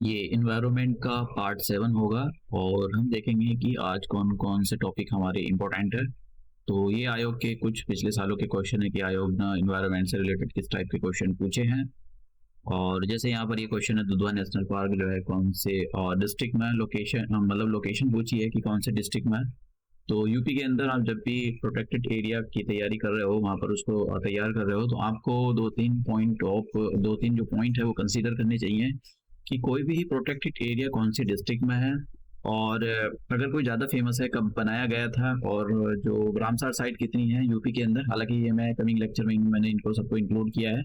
ये एनवायरनमेंट का पार्ट 7 होगा और हम देखेंगे कि आज कौन-कौन से टॉपिक हमारे इम्पोर्टेंट है। तो ये आयोग के कुछ पिछले सालों के क्वेश्चन है कि आयोग ने एनवायरनमेंट से रिलेटेड किस टाइप के क्वेश्चन पूछे हैं। और जैसे यहाँ पर ये क्वेश्चन है, दुधवा नेशनल पार्क जो है कौन से डिस्ट्रिक्ट में लोकेशन, मतलब लोकेशन पूछी है कि कौन से डिस्ट्रिक्ट में है। तो यूपी के अंदर आप जब भी प्रोटेक्टेड एरिया की तैयारी कर रहे हो, वहाँ पर उसको तैयार कर रहे हो, तो आपको दो तीन जो पॉइंट है वो कंसीडर करने चाहिए कि कोई भी प्रोटेक्टेड एरिया कौन सी डिस्ट्रिक्ट में है, और अगर कोई ज़्यादा फेमस है, कब बनाया गया था, और जो रामसर साइट कितनी है यूपी के अंदर। हालांकि ये मैं कमिंग लेक्चर में मैंने इनको सबको इंक्लूड किया है।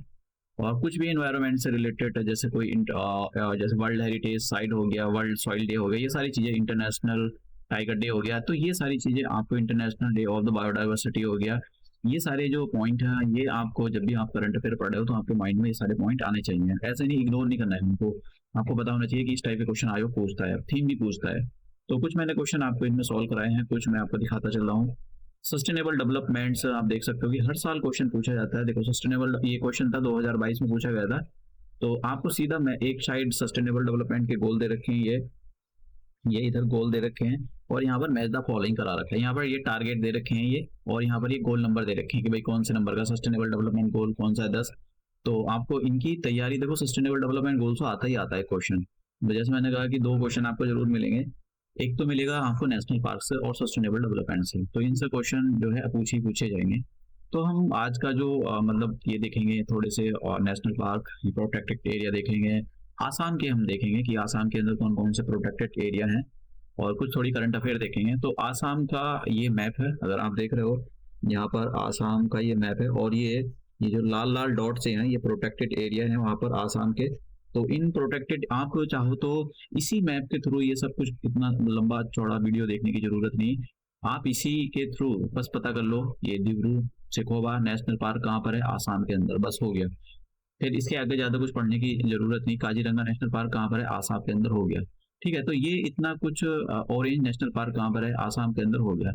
और कुछ भी एनवायरनमेंट से रिलेटेड, जैसे कोई जैसे वर्ल्ड हेरिटेज साइट हो गया, वर्ल्ड सॉइल डे हो गया, ये सारी चीज़ें, इंटरनेशनल टाइगर डे हो गया, तो ये सारी चीज़ें आपको, international day of the biodiversity हो गया, ये सारे जो पॉइंट हैं, ये आपको जब भी आप करंट अफेयर पढ़ रहे हो तो आपके माइंड में ये सारे पॉइंट आने चाहिए। ऐसे नहीं, इग्नोर नहीं करना है उनको। आपको पता होना चाहिए कि इस टाइप के क्वेश्चन आयोग पूछता है, थीम भी पूछता है। तो कुछ मैंने क्वेश्चन आपको इनमें सॉल्व कराए हैं, कुछ मैं आपको दिखाता चल रहा हूँ। सस्टेनेबल डेवलपमेंट्स आप देख सकते हो कि हर साल क्वेश्चन पूछा जाता है। देखो, सस्टेनेबल, ये क्वेश्चन था 2022 में पूछा गया था। तो आपको सीधा मैं एक साइड सस्टेनेबल डेवलपमेंट के गोल दे रखे हैं, ये इधर गोल दे रखे हैं, और यहाँ पर मैच द फॉलोइंग करा रखा है। यहाँ पर ये टारगेट दे रखे हैं ये, और यहाँ पर ये गोल नंबर दे रखे हैं कि भाई कौन से नंबर का सस्टेनेबल डेवलपमेंट गोल कौन सा है, 10। तो आपको इनकी तैयारी, देखो सस्टेनेबल डेवलपमेंट गोल से आता ही आता है क्वेश्चन। तो जैसे मैंने कहा कि दो क्वेश्चन आपको जरूर मिलेंगे। एक तो मिलेगा आपको नेशनल पार्क से और सस्टेनेबल डेवलपमेंट से, तो इनसे क्वेश्चन जो है पूछे जाएंगे। तो हम आज का जो मतलब ये देखेंगे थोड़े से, और नेशनल पार्क, प्रोटेक्टेड एरिया देखेंगे। आसाम के हम देखेंगे कि आसाम के अंदर कौन कौन से प्रोटेक्टेड एरिया हैं, और कुछ थोड़ी करंट अफेयर देखेंगे। तो आसाम का ये मैप है, अगर आप देख रहे हो यहाँ पर आसाम का ये मैप है, और ये जो लाल लाल डॉट से हैं, ये प्रोटेक्टेड एरिया है वहाँ पर आसाम के। तो इन प्रोटेक्टेड, आप चाहो तो इसी मैप के थ्रू, ये सब कुछ इतना लंबा चौड़ा वीडियो देखने की जरूरत नहीं, आप इसी के थ्रू बस पता कर लो ये डिब्रू सेखोवा नेशनल पार्क कहाँ पर है, आसाम के अंदर, बस हो गया। फिर इसके आगे ज्यादा कुछ पढ़ने की जरूरत नहीं। काजीरंगा नेशनल पार्क कहाँ पर है, आसाम के अंदर, हो गया। ठीक है, तो ये इतना कुछ। ऑरेंज नेशनल पार्क कहाँ पर है, आसाम के अंदर, हो गया।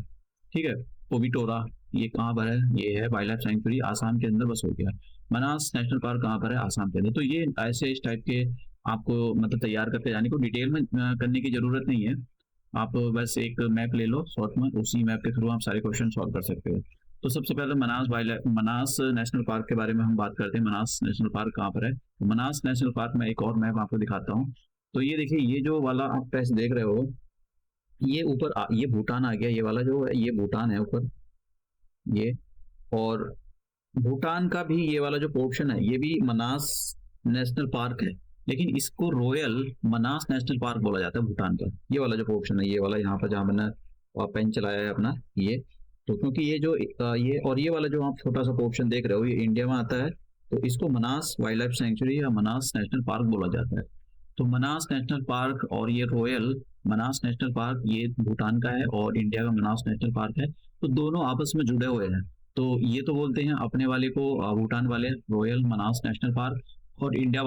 ठीक है। पोबिटोरा, ये कहाँ पर है, ये है वाइल्ड लाइफ सेंचुरी, आसाम के अंदर, बस हो गया। मनास नेशनल पार्क कहाँ पर है, आसाम के अंदर। तो ये ऐसे इस टाइप के आपको मतलब तैयार करके जाने को, डिटेल में करने की जरूरत नहीं है। आप बस एक मैप ले लो शॉर्ट में, उसी मैप के थ्रू आप सारे क्वेश्चन सॉल्व कर सकते हो। तो सबसे पहले मनास नेशनल पार्क के बारे में हम बात करते हैं। मनास नेशनल पार्क कहाँ पर है, तो मनास नेशनल पार्क में एक और मैप आपको दिखाता हूँ। तो ये देखिए, ये जो वाला आप टेस्ट देख रहे हो, ये ऊपर ये भूटान आ गया, ये वाला जो है ये भूटान है ऊपर, ये। और भूटान का भी ये वाला जो पोर्शन है, ये भी मनास नेशनल पार्क है, लेकिन इसको रॉयल मनास नेशनल पार्क बोला जाता है भूटान का। ये वाला जो पोर्शन है, ये वाला यहाँ पर जहाँ मैंने पेन चलाया है अपना, ये। तो क्योंकि ये जो ये और ये वाला जो आप छोटा सा पोर्शन देख रहे हो, ये इंडिया में आता है, तो इसको मनास वाइल्ड लाइफ सेंचुरी या मनास नेशनल पार्क बोला जाता है। तो मनास नेशनल पार्क और ये रॉयल मनास नेशनल पार्क, ये भूटान का है, और इंडिया का मनास नेशनल पार्क है। तो दोनों आपस में जुड़े हुए हैं। तो ये तो बोलते हैं अपने वाले को, भूटान वाले रॉयल मनास नेशनल पार्क, और इंडिया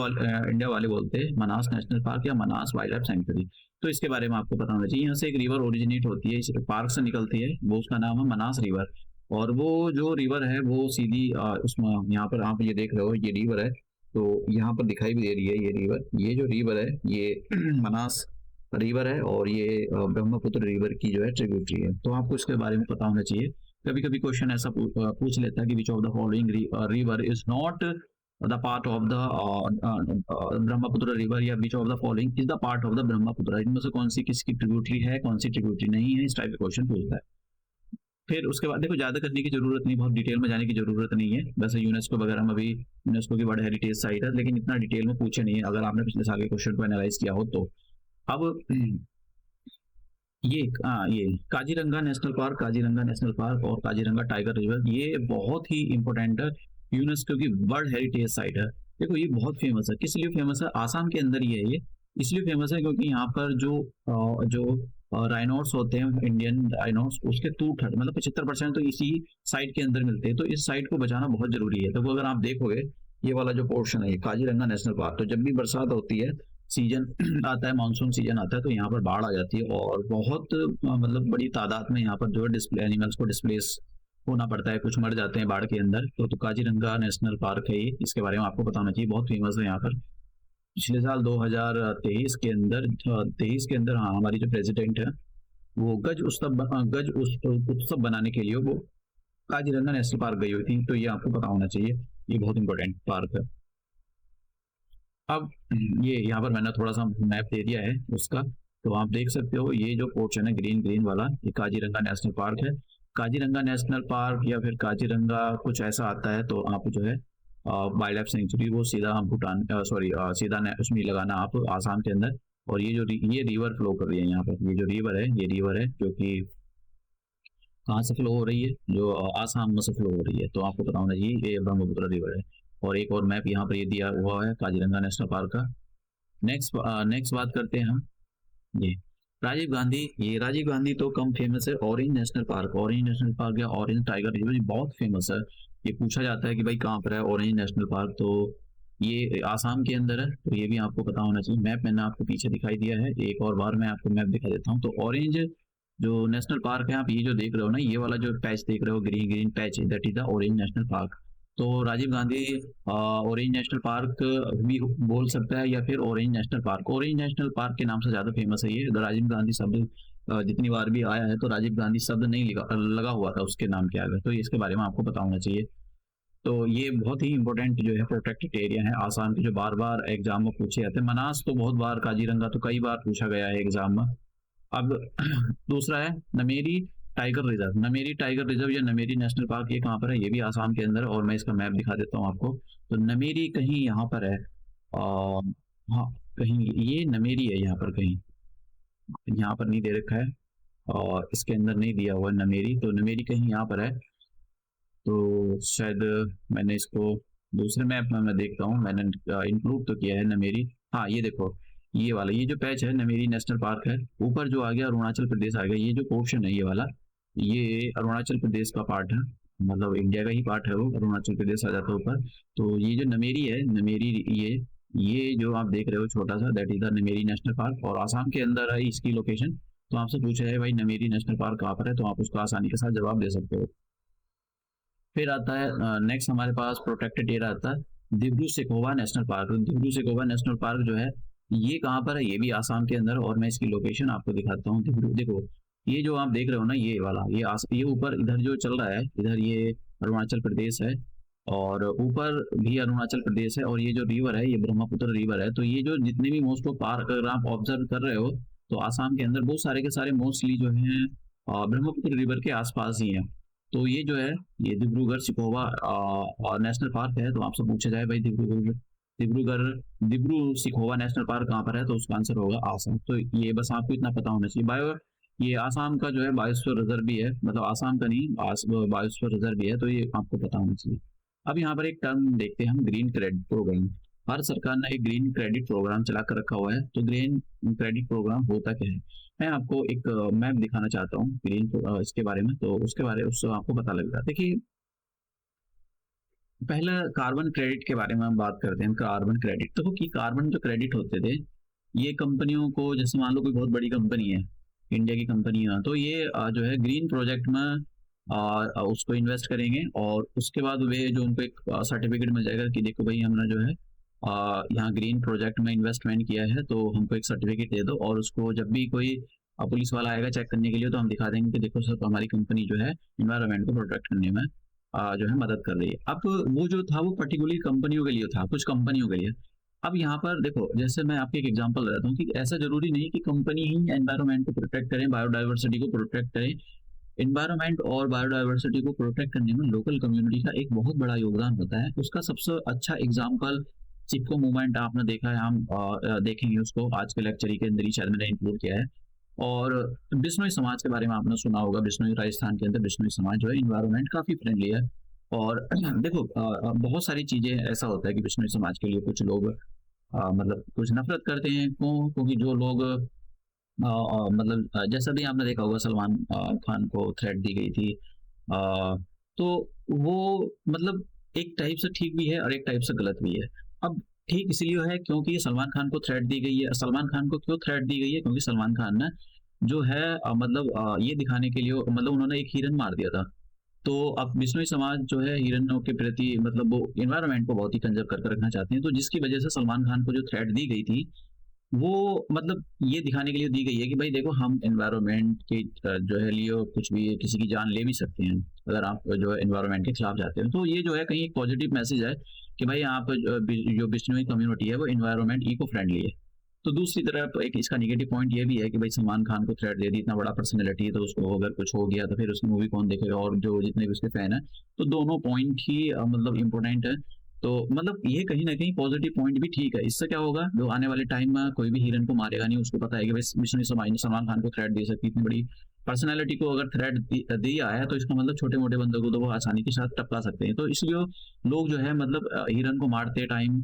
वाले बोलते हैं मनास नेशनल पार्क या मनास वाइल्ड लाइफ सेंचुरी। तो इसके बारे में आपको पता होना चाहिए। यहाँ से एक रिवर ओरिजिनेट होती है, इस पार्क से निकलती है, वो उसका नाम है मनास रिवर। और वो जो रिवर है वो सीधी उसमें, यहाँ पर आप ये देख रहे हो, ये रिवर है। तो यहाँ पर दिखाई भी दे रही है ये रिवर, ये जो रिवर है ये मनास रिवर है, और ये ब्रह्मपुत्र रिवर की जो है ट्रिब्यूटरी है। तो आपको इसके बारे में पता होना चाहिए। कभी कभी क्वेश्चन ऐसा पूछ लेता है कि which of the following river is not the part of the Brahmaputra river, या which of the following is the part of the Brahmaputra, इनमें से कौन सी किसकी ट्रिब्यूटरी है, कौन सी ट्रिब्यूटरी नहीं है, इस टाइप का क्वेश्चन पूछता है। फिर उसके बाद देखो, ज्यादा करने की जरूरत नहीं, बहुत डिटेल में जाने की जरूरत नहीं है। वैसे यूनेस्को वगैरह में भी, यूनेस्को की वर्ल्ड हेरिटेज साइट है, लेकिन इतना डिटेल में पूछे नहीं है, अगर आपने पिछले साल के क्वेश्चन को एनालाइज किया हो तो। अब ये Kaziranga national park, Kaziranga national park और काजीरंगा टाइगर रिजर्व, ये बहुत ही इंपॉर्टेंट है, यूनेस्को की वर्ल्ड हेरिटेज साइट है। देखो, ये बहुत फेमस है। किस लिए फेमस है, आसाम के अंदर ही है ये। इसलिए फेमस है क्योंकि यहाँ पर जो राइनोट्स होते हैं, इंडियन राइनोट्स, उसके 2/3 मतलब 75% तो इसी साइट के अंदर मिलते हैं। तो इस साइट को बचाना बहुत जरूरी है। तो अगर आप देखोगे, ये वाला जो पोर्शन है, ये काजीरंगा नेशनल पार्क, तो जब भी बरसात होती है, सीजन आता है, मानसून सीजन आता है, तो यहाँ पर बाढ़ आ जाती है, और बहुत मतलब बड़ी तादाद में यहाँ पर जो है डिस्प्ले एनिमल्स को डिस्प्लेस होना पड़ता है, कुछ मर जाते हैं बाढ़ के अंदर। तो काजीरंगा नेशनल पार्क है ये, इसके बारे में आपको पता होना चाहिए, बहुत फेमस है यहाँ पर। पिछले साल 2023 के अंदर 23 के अंदर, हाँ, हमारी जो प्रेसिडेंट है वो गज उत्सव बनाने के लिए वो काजीरंगा नेशनल पार्क गई हुई थी। तो ये आपको पता होना चाहिए, ये बहुत इंपॉर्टेंट पार्क है। अब ये यहाँ पर मैंने थोड़ा सा मैप दे दिया है उसका, तो आप देख सकते हो ये जो पोर्शन है ग्रीन ग्रीन वाला, ये काजीरंगा नेशनल पार्क है। काजीरंगा नेशनल पार्क या फिर काजीरंगा कुछ ऐसा आता है तो आप जो है वाइल्ड लाइफ सेंचुरी वो सीधा भूटान, सॉरी, सीधा उसमें लगाना आप आसाम के अंदर। और ये जो ये रिवर फ्लो कर रही है यहाँ पर, ये जो रिवर है, ये रिवर है जो कि कहाँ से फ्लो हो रही है, जो आसाम में से फ्लो हो रही है। तो आपको पता होना चाहिए ये ब्रह्मपुत्र रिवर है। और एक और मैप यहाँ पर ये दिया हुआ है काजीरंगा नेशनल पार्क का। नेक्स्ट बात करते हैं हम जी राजीव गांधी। ये राजीव गांधी तो कम फेमस है। Orange national park, orange national park या ऑरेंज टाइगर रिजर्व, ये बहुत फेमस है। ये पूछा जाता है कि भाई कहाँ पर है ऑरेंज नेशनल पार्क, तो ये आसाम के अंदर है। तो ये भी आपको पता होना चाहिए। मैप मैंने आपको पीछे दिखाई दिया है, एक और बार मैं आपको मैप दिखा देता हूँ। तो ऑरेंज जो नेशनल पार्क है, आप ये जो देख रहे हो ना, ये वाला जो पैच देख रहे हो, green green patch, that is the orange national park. तो Rajiv Gandhi orange national park भी बोल सकता है, या फिर orange national park. Orange national park के नाम से ज्यादा फेमस है ये। अगर राजीव गांधी शब्द जितनी बार भी आया है तो राजीव गांधी शब्द नहीं लगा हुआ था उसके नाम के आगे, तो इसके बारे में आपको पता होना चाहिए। तो ये बहुत ही इंपॉर्टेंट जो है प्रोटेक्टेड एरिया है आसाम के, जो बार बार एग्जाम में पूछे जाते हैं। मनास तो बहुत बार, काजीरंगा तो कई बार पूछा गया है एग्जाम में। अब दूसरा है Nameri tiger reserve. Nameri tiger reserve या नमेरी नेशनल पार्क, ये कहाँ पर है? ये भी आसाम के अंदर है, और मैं इसका मैप दिखा देता हूँ आपको। तो नमेरी कहीं यहाँ पर है, हाँ, कहीं ये नमेरी है यहाँ पर, कहीं यहाँ पर नहीं दे रखा है और इसके अंदर नहीं दिया हुआ नमेरी, तो नमेरी कहीं यहाँ पर है। तो शायद मैंने इसको दूसरे मैप में मैं देखता हूँ, मैंने इंक्लूड तो किया है नमेरी। हाँ, ये देखो, ये वाला, ये जो पैच है नमेरी नेशनल पार्क है। ऊपर जो आ गया अरुणाचल प्रदेश आ गया। ये जो पोर्शन है ये वाला, ये अरुणाचल प्रदेश का पार्ट है, मतलब इंडिया का ही पार्ट है वो, अरुणाचल प्रदेश आ जाता है ऊपर। तो ये जो नमेरी है, नमेरी, ये जो आप देख रहे हो छोटा सा, that is the Nameri national park, और आसाम के अंदर है इसकी लोकेशन। तो आपसे पूछा है भाई नमेरी नेशनल पार्क कहाँ पर है, तो आप उसको आसानी के साथ जवाब दे सकते हो। फिर आता है नेक्स्ट हमारे पास प्रोटेक्टेड एरिया आता है Dibru Saikhowa national park. Dibru Saikhowa national park जो है ये कहाँ पर है? ये भी आसाम के अंदर, और मैं इसकी लोकेशन आपको दिखाता हूँ। दिब्रू, देखो ये जो आप देख रहे हो ना, ये वाला, ये ऊपर इधर जो चल रहा है, इधर ये अरुणाचल प्रदेश है, और ऊपर भी अरुणाचल प्रदेश है, और ये जो रिवर है ये ब्रह्मपुत्र रिवर है। तो ये जो जितने भी मोस्ट ऑफ पार्क अगर आप ऑब्जर्व कर रहे हो, तो आसाम के अंदर बहुत सारे के सारे मोस्टली जो है ब्रह्मपुत्र रिवर के आसपास ही है। तो ये जो है ये डिब्रूगढ़ सिखोवा नेशनल पार्क है। तो आपसे पूछा जाए भाई डिब्रूगढ़ दिब्रू सिखोवा नेशनल पार्क कहाँ पर है, तो उसका आंसर होगा आसाम। तो ये बस आपको इतना पता होना चाहिए। ये आसाम का जो है बायोस्फीयर रिजर्व भी है, मतलब आसाम का नहीं, बायोस्फीयर रिजर्व भी है, तो ये आपको पता होना चाहिए। अब यहाँ पर एक टर्म देखते हैं हम, ग्रीन क्रेडिट प्रोग्राम। भारत सरकार ने एक ग्रीन क्रेडिट प्रोग्राम चला कर रखा हुआ है। तो ग्रीन क्रेडिट प्रोग्राम होता क्या है? मैं आपको एक मैप दिखाना चाहता हूँ ग्रीन इसके बारे में, तो उससे आपको पता लगेगा। देखिए, पहला कार्बन क्रेडिट के बारे में हम बात करते हैं। कार्बन क्रेडिट, तो कि कार्बन जो क्रेडिट होते थे, ये कंपनियों को, जैसे मान लो कोई बहुत बड़ी कंपनी है, इंडिया की कंपनी है, तो ये जो है ग्रीन प्रोजेक्ट में उसको इन्वेस्ट करेंगे, और उसके बाद वे जो उनको एक सर्टिफिकेट मिल जाएगा कि देखो भाई हमने जो है यहाँ ग्रीन प्रोजेक्ट में इन्वेस्टमेंट किया है, तो हमको एक सर्टिफिकेट दे दो। और उसको जब भी कोई पुलिस वाला आएगा चेक करने के लिए, तो हम दिखा देंगे कि देखो सर हमारी कंपनी जो है इन्वायरमेंट को प्रोटेक्ट करने में जो है मदद कर रही है। अब वो जो था वो पर्टिकुलरली कंपनियों के लिए था, कुछ कंपनियों के लिए। अब यहाँ पर देखो, जैसे मैं आपको एक एग्जांपल देता हूँ कि ऐसा जरूरी नहीं कि कंपनी ही एनवायरमेंट को प्रोटेक्ट करें, बायोडाइवर्सिटी को प्रोटेक्ट करें। एनवायरमेंट और बायोडाइवर्सिटी को प्रोटेक्ट करने में लोकल कम्युनिटी का एक बहुत बड़ा योगदान होता है। उसका सबसे अच्छा एग्जाम्पल चिपको मूवमेंट आपने देखा है, हम देखेंगे उसको आज के लेक्चर के अंदर ही शायद मैंने इंक्लूड किया है। और बिश्नोई समाज के बारे में आपने सुना होगा। बिश्नोई, राजस्थान के अंदर बिश्नोई समाज जो है इन्वायरमेंट काफी फ्रेंडली है। और देखो बहुत सारी चीजें ऐसा होता है कि बिश्नोई समाज के लिए कुछ लोग मतलब कुछ नफरत करते हैं। क्यों? क्योंकि जो लोग मतलब जैसा भी आपने देखा होगा, सलमान खान को थ्रेट दी गई थी, तो वो मतलब एक टाइप से ठीक भी है और एक टाइप से गलत भी है। अब ठीक इसलिए है क्योंकि ये सलमान खान को थ्रेट दी गई है। सलमान खान को क्यों थ्रेट दी गई है? क्योंकि सलमान खान ने जो है मतलब ये दिखाने के लिए, मतलब उन्होंने एक हिरन मार दिया था। तो अब बिश्नोई समाज जो है हिरनों के प्रति मतलब वो एनवायरनमेंट को बहुत ही कंजर्व करके रखना चाहते हैं, तो जिसकी वजह से सलमान खान को जो थ्रेट दी गई थी, वो मतलब ये दिखाने के लिए दी गई है कि भाई देखो हम एनवायरनमेंट के जो है लिए कुछ भी किसी की जान ले भी सकते हैं, अगर आप जो है एनवायरनमेंट के खिलाफ जाते हैं। तो ये जो है कहीं एक पॉजिटिव मैसेज है कि भाई आप जो बिश्नोई कम्युनिटी है वो एनवायरनमेंट इको फ्रेंडली है। तो दूसरी तरफ एक इसका नेगेटिव पॉइंट ये भी है कि भाई सलमान खान को थ्रेट दे दी, इतना बड़ा पर्सनैलिटी है, तो उसको अगर कुछ हो गया तो फिर उसकी मूवी कौन देखेगा, और जो जितने भी उसके फैन हैं। तो दोनों पॉइंट ही मतलब इम्पोर्टेंट है। तो मतलब ये कहीं न कहीं पॉजिटिव पॉइंट भी ठीक है। इससे क्या होगा, जो आने वाले टाइम में कोई भी हिरन को मारेगा नहीं, उसको पता है कि भाई बिश्नोई समाज ने सलमान खान को थ्रेट दे सकती है, इतनी बड़ी पर्सनैलिटी को अगर थ्रेट दिया है तो इसका मतलब छोटे-मोटे बंदों को तो वो आसानी के साथ टपका सकते हैं। तो इसलिए लोग जो है मतलब हिरन को मारते टाइम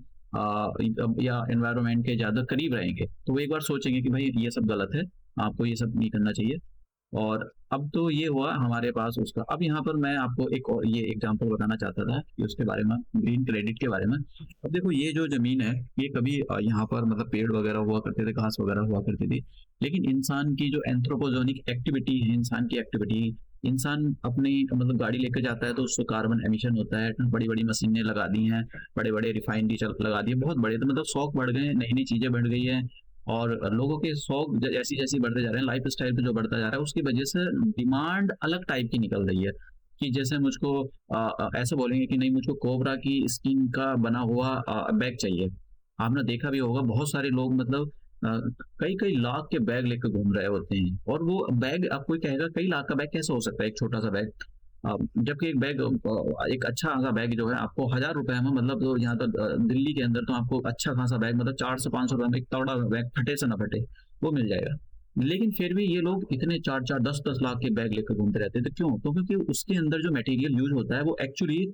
या एनवायरनमेंट के ज़्यादा करीब रहेंगे, तो वो एक बार सोचेंगे कि भाई ये सब गलत है, आपको ये सब नहीं करना चाहिए। और अब तो ये हुआ हमारे पास उसका। अब यहाँ पर मैं आपको एक और ये एग्जांपल बताना चाहता था कि उसके बारे में, ग्रीन क्रेडिट के बारे में। अब देखो ये जो ज़मीन है, ये कभी यहाँ पर मतलब पेड़ वगैरह हुआ करते थे, घास वगैरह हुआ करती थी। लेकिन इंसान की जो एंथ्रोपोजेनिक एक्टिविटी है, इंसान की एक्टिविटी, इंसान अपनी मतलब गाड़ी लेकर जाता है तो उससे कार्बन एमिशन होता है, बड़ी-बड़ी मशीनें लगा दी हैं, बड़े-बड़े रिफाइनरी चल लगा दी है, बहुत बड़े, तो मतलब शौक बढ़ गए हैं, नई-नई चीज़ें बढ़ गई हैं। और लोगों के शौक जैसी-जैसी बढ़ते जा रहे हैं, लाइफ़स्टाइल पे जो बढ़ता जा रहा है, उसकी वजह से डिमांड अलग टाइप की निकल रही है। कि जैसे मुझको ऐसे बोलेंगे कि नहीं मुझको कोबरा की स्किन का बना हुआ बैग चाहिए। आपने देखा भी होगा बहुत सारे लोग मतलब अ, कई-कई लाख के बैग लेकर घूम रहे होते हैं, और वो बैग अब कोई कहेगा कई लाख का बैग कैसे हो सकता है, एक छोटा-सा बैग। जबकि एक बैग एक अच्छा खासा बैग जो है आपको ₹1000 में मतलब तो यहाँ तक दिल्ली के अंदर तो आपको अच्छा खासा बैग मतलब 4 से ₹500 में एक तगड़ा बैग फटे से ना फटे, वो मिल जाएगा। लेकिन फिर भी ये लोग इतने 4-4 10-10 लाख के बैग लेकर घूमते रहते हैं, तो क्यों? तो क्योंकि उसके अंदर जो मटेरियल यूज़ होता है वो एक्चुअली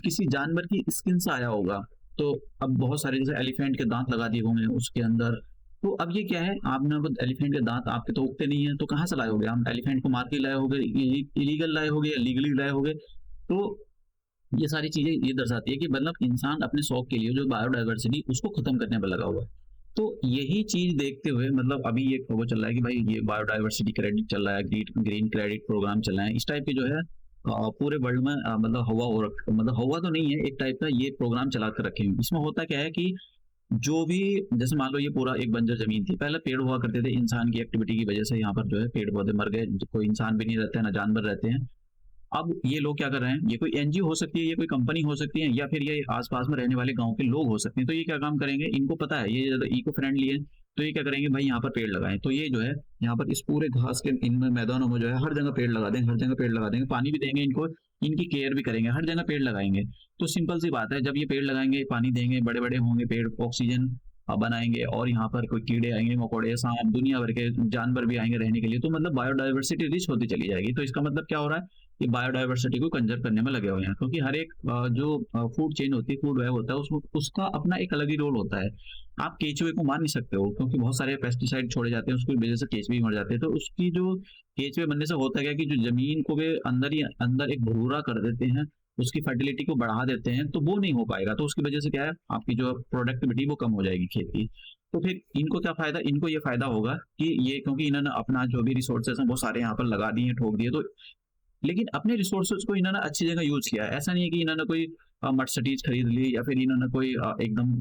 किसी जानवर की स्किन से आया होगा। तो अब बहुत सारे जैसे एलिफेंट के दाँत लगा दिए होंगे उसके अंदर। तो अब ये क्या है, आपने अब एलिफेंट के दाँत आपके तो उगते नहीं हैं, तो कहाँ से लाए होगे? आप एलिफेंट को मार के लाए होगे, इलीगल लाए होगे या लीगली लाए होगे? तो ये सारी चीज़ें ये दर्शाती है कि मतलब इंसान अपने शौक के लिए जो बायोडायवर्सिटी उसको खत्म करने पे लगा हुआ है। तो यही चीज़ देखते हुए मतलब अभी ये वो चल रहा है कि भाई ये बायोडायवर्सिटी क्रेडिट चल रहा है, ग्रीन क्रेडिट प्रोग्राम चल रहा है। इस टाइप के जो है पूरे वर्ल्ड में मतलब हवा हो रख मतलब हवा तो नहीं है, एक टाइप का ये प्रोग्राम चला कर रखे हैं। इसमें होता क्या है कि जो भी जैसे मान लो ये पूरा एक बंजर ज़मीन थी, पहले पेड़ हुआ करते थे, इंसान की एक्टिविटी की वजह से यहाँ पर जो है पेड़-पौधे मर गए, कोई इंसान भी नहीं रहता है, ना जानवर रहते हैं। अब ये लोग क्या कर रहे हैं, ये कोई एनजीओ हो सकती है, ये कोई कंपनी हो सकती है, या फिर ये आस-पास में रहने वाले गाँव के लोग हो सकते हैं। तो ये क्या काम करेंगे, इनको पता है ये ज़्यादा इको फ्रेंडली है, तो ये क्या करेंगे भाई यहाँ पर पेड़ लगाएँ। तो ये जो है यहाँ पर इस पूरे घास के इन मैदानों में जो है हर जगह पेड़ लगा देंगे, हर जगह पेड़ लगा देंगे, पानी भी देंगे इनको, इनकी केयर भी करेंगे, हर जगह पेड़ लगाएँगे। तो सिंपल सी बात है, जब ये पेड़ लगाएँगे, पानी देंगे, बड़े-बड़े होंगे पेड़, ऑक्सीजन बनाएँगे, और यहाँ पर कोई कीड़े आएँगे, मकोड़े, सांप, दुनिया भर के जानवर भी आएँगे रहने के लिए, तो मतलब बायोडायवर्सिटी रिच होती चली जाएगी। तो इसका मतलब क्या हो रहा है, ये बायोडायवर्सिटी को कंजर्व करने में लगे हुए हैं, क्योंकि हर एक जो फूड चेन होती है, फूड वेब होता है, उसमें उसका अपना एक अलग ही रोल होता है। आप केचुए को मार नहीं सकते हो, क्योंकि बहुत सारे पेस्टिसाइड छोड़े जाते हैं, उसकी वजह से केचुए भी मर जाते हैं। तो उसकी जो केचुए बनने से होता क्या है कि जो ज़मीन को वे अंदर ही अंदर एक भूरा कर देते हैं, उसकी फर्टिलिटी को बढ़ा देते हैं, तो वो नहीं हो पाएगा। तो उसकी वजह से क्या है, आपकी जो प्रोडक्टिविटी वो कम हो जाएगी खेत की। तो फिर इनको क्या फ़ायदा? इनको ये फ़ायदा होगा कि ये क्योंकि इन्होंने अपना जो भी रिसोर्सेज़ हैं, वो सारे यहाँ पर लगा दिए, ठोक दिए, तो लेकिन अपने रिसोर्सेज को इन्होंने अच्छी जगह यूज़ किया है। ऐसा नहीं है कि इन्होंने कोई मर्सिडीज़ खरीद ली, या फिर इन्होंने कोई एकदम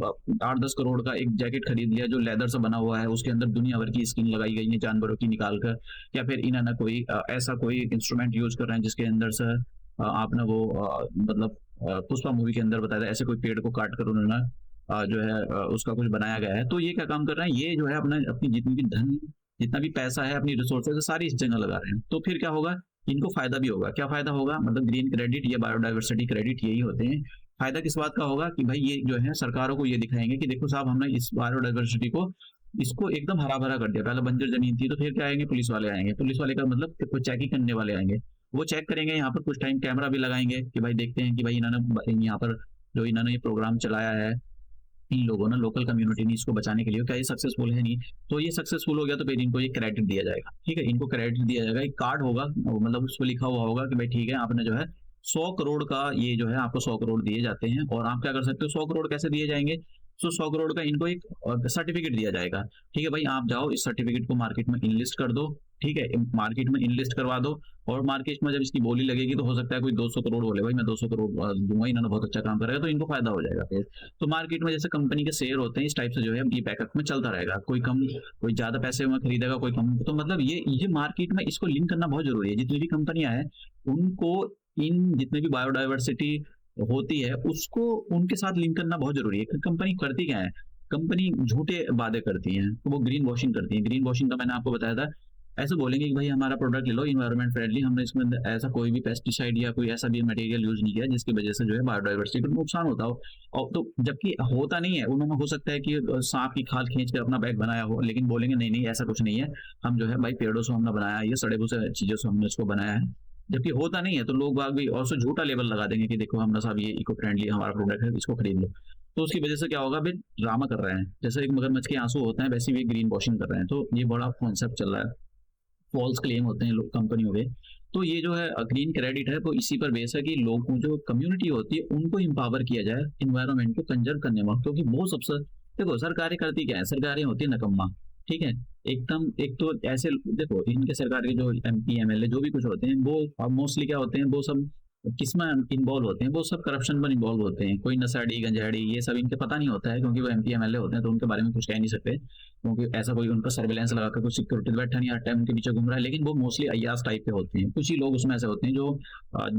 8-10 करोड़ का एक जैकेट खरीद लिया जो लेदर से बना हुआ है, उसके अंदर दुनिया भर की स्किन लगाई गई है जानवरों की निकाल कर, या फिर इन्होंने कोई ऐसा कोई इंस्ट्रूमेंट यूज़ कर रहे हैं जिसके अंदर से आपने वो मतलब पुष्पा मूवी के अंदर बताया था, ऐसे कोई पेड़ को काट कर उन्होंने जो है उसका कुछ बनाया गया है। तो ये क्या काम कर रहे हैं, ये जो है अपना अपनी जितनी भी धन, जितना भी पैसा है, अपनी रिसोर्सेज़ है, सारी इस जगह लगा रहे हैं। तो फिर क्या होगा, इनको फ़ायदा भी होगा। क्या फ़ायदा होगा? मतलब ग्रीन क्रेडिट या बायोडायवर्सिटी क्रेडिट यही होते हैं। फ़ायदा किस बात का होगा कि भाई ये जो है सरकारों को ये दिखाएँगे कि देखो साहब हमने इस बायोडायवर्सिटी को इसको एकदम हरा-भरा कर दिया। पहले बंजर ज़मीन थी, तो फिर क्या आएँगे, पुलिस वाले आएँगे। पुलिस वाले का मतलब कि कोई चेकिंग करने वाले आएँगे। वो चेक करेंगे, यहाँ पर कुछ टाइम कैमरा भी लगाएँगे कि भाई देखते हैं कि भाई इन्होंने यहाँ पर जो इन्होंने ये प्रोग्राम चलाया है, इन लोगों ने, लोकल कम्युनिटी ने इसको बचाने के लिए, क्या ये सक्सेसफुल है नहीं? तो ये सक्सेसफुल हो गया तो फिर इनको ये क्रेडिट दिया जाएगा, ठीक है? इनको क्रेडिट दिया जाएगा, एक कार्ड होगा मतलब उस पे लिखा हुआ होगा कि भाई ठीक है आपने जो है 100 करोड़ का ये जो है आपको 100 करोड़ दिए जाते हैं, और आप क्या कर सकते हो, 100 करोड़ कैसे दिए जाएँगे? तो 100 करोड़ का इनको एक सर्टिफिकेट दिया जाएगा। ठीक है भाई, आप जाओ इस सर्टिफिकेट को मार्केट में इनलिस्ट कर दो। ठीक है, मार्केट में इनलिस्ट करवा दो, और मार्केट में जब इसकी बोली लगेगी तो हो सकता है कोई 200 करोड़ बोले भाई मैं 200 करोड़ दूंगा, इन्होंने बहुत अच्छा काम करेगा, तो इनको फायदा हो जाएगा फिर। तो मार्केट में जैसे कंपनी के शेयर होते हैं, इस टाइप से जो है ये बैकअप में चलता रहेगा, कोई कम, कोई ज्यादा पैसे में खरीदेगा, कोई कम। तो मतलब ये मार्केट में इसको लिंक करना बहुत जरूरी है। जितनी भी कंपनियां हैं उनको इन जितने भी बायोडाइवर्सिटी होती है उसको उनके साथ लिंक करना बहुत जरूरी है। कंपनी करती क्या है, कंपनी झूठे वादे करती हैं, तो वो ग्रीन वॉशिंग करती है। ग्रीन वॉशिंग का मैंने आपको बताया था, ऐसे बोलेंगे कि भाई हमारा प्रोडक्ट ले लो इन्वायरमेंट फ्रेंडली, हमने इसमें ऐसा कोई भी पेस्टिसाइड या कोई ऐसा भी मटेरियल यूज नहीं किया जिसकी वजह से जो है बायोडाइवर्सिटी को नुकसान होता हो। और तो जबकि होता नहीं है, उन्होंने हो सकता है कि सांप की खाल खींच कर अपना बैग बनाया हो, लेकिन बोलेंगे नहीं नहीं ऐसा कुछ नहीं है, हम जो है भाई पेड़ों से हमने बनाया है, ये सड़े भूसे चीजों से हमने इसको बनाया है। जबकि होता नहीं है, तो लोग बाग भी और से झूठा लेबल लगा देंगे कि देखो हमने साहब ये इको फ्रेंडली हमारा प्रोडक्ट है, इसको खरीद लो। तो उसकी वजह से क्या होगा, भाई ड्रामा कर रहे हैं, जैसे एक मगरमच्छ के आंसू होते हैं वैसे भी ग्रीन वॉशिंग कर रहे हैं। तो ये बड़ा कॉन्सेप्ट चल रहा है, फॉल्स क्लेम होते हैं लोग कंपनियों के। तो ये जो है ग्रीन क्रेडिट है वो इसी पर बेस है कि लोगों जो कम्युनिटी होती है उनको एम्पावर किया जाए इन्वायरमेंट को कंजर्व करने में। क्योंकि वो सबसे, देखो सरकारें करती क्या है, सरकारें होती है नकम्मा। ठीक है, एकदम एक तो ऐसे देखो इनके सरकार के जो MP MLA जो भी कुछ होते हैं वो मोस्टली क्या होते हैं, वो सब किसमें इन्वॉल्व होते हैं, वो सब करप्शन में इन्वॉल्व होते हैं। कोई नशेड़ी गंजेड़ी ये सब इनके पता नहीं होता है, क्योंकि वो MP MLA होते हैं तो उनके बारे में कुछ कह नहीं सकते, क्योंकि ऐसा कोई उन पर सर्विलेंस लगा कर कुछ सिक्योरिटी बैठा नहीं, हर टाइम उनके पीछे घूम रहा है। लेकिन वो मोस्टली अय्यास टाइप के होते हैं, कुछ ही लोग उसमें ऐसे होते हैं जो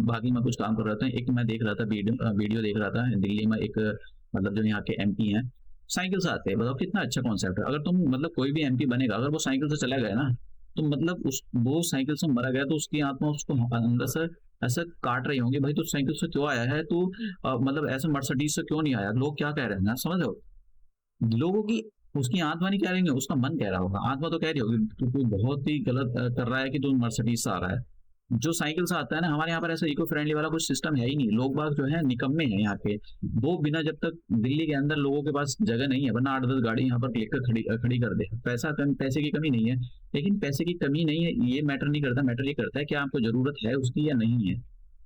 बाकी में कुछ काम कर रहे होते हैं। एक मैं देख रहा था वीडियो देख रहा था दिल्ली में, एक मतलब जो यहाँ के MP हैं साइकिल से आते हैं। बताओ कितना अच्छा कॉन्सेप्ट है। अगर तुम मतलब कोई भी MP बनेगा अगर वो साइकिल से चला गया ना, तो मतलब उस वो साइकिल से मरा गया तो उसकी आत्मा उसको अंदर से ऐसे काट रही होंगी, भाई तू साइकिल से क्यों आया है, तू मतलब ऐसे मर्सिडीज से क्यों नहीं आया, लोग क्या कह रहे हैं ना, समझ रहे हो। लोगों की उसकी आत्मा नहीं कह रही है, उसका मन कह रहा होगा, आत्मा तो कह रही होगी तू बहुत ही गलत कर रहा है कि तू मर्सिडीज से आ रहा है। जो साइकिल से आता है ना, हमारे यहाँ पर ऐसा इको फ्रेंडली वाला कुछ सिस्टम है ही नहीं। लोग बाग जो है निकम्मे हैं यहाँ के, वो बिना जब तक दिल्ली के अंदर लोगों के पास जगह नहीं है, वरना 8-10 गाड़ी यहाँ पर लेकर खड़ी कर दे। पैसे की कमी नहीं है, लेकिन पैसे की कमी नहीं है ये मैटर नहीं करता, मैटर ये करता है कि आपको जरूरत है उसकी या नहीं है।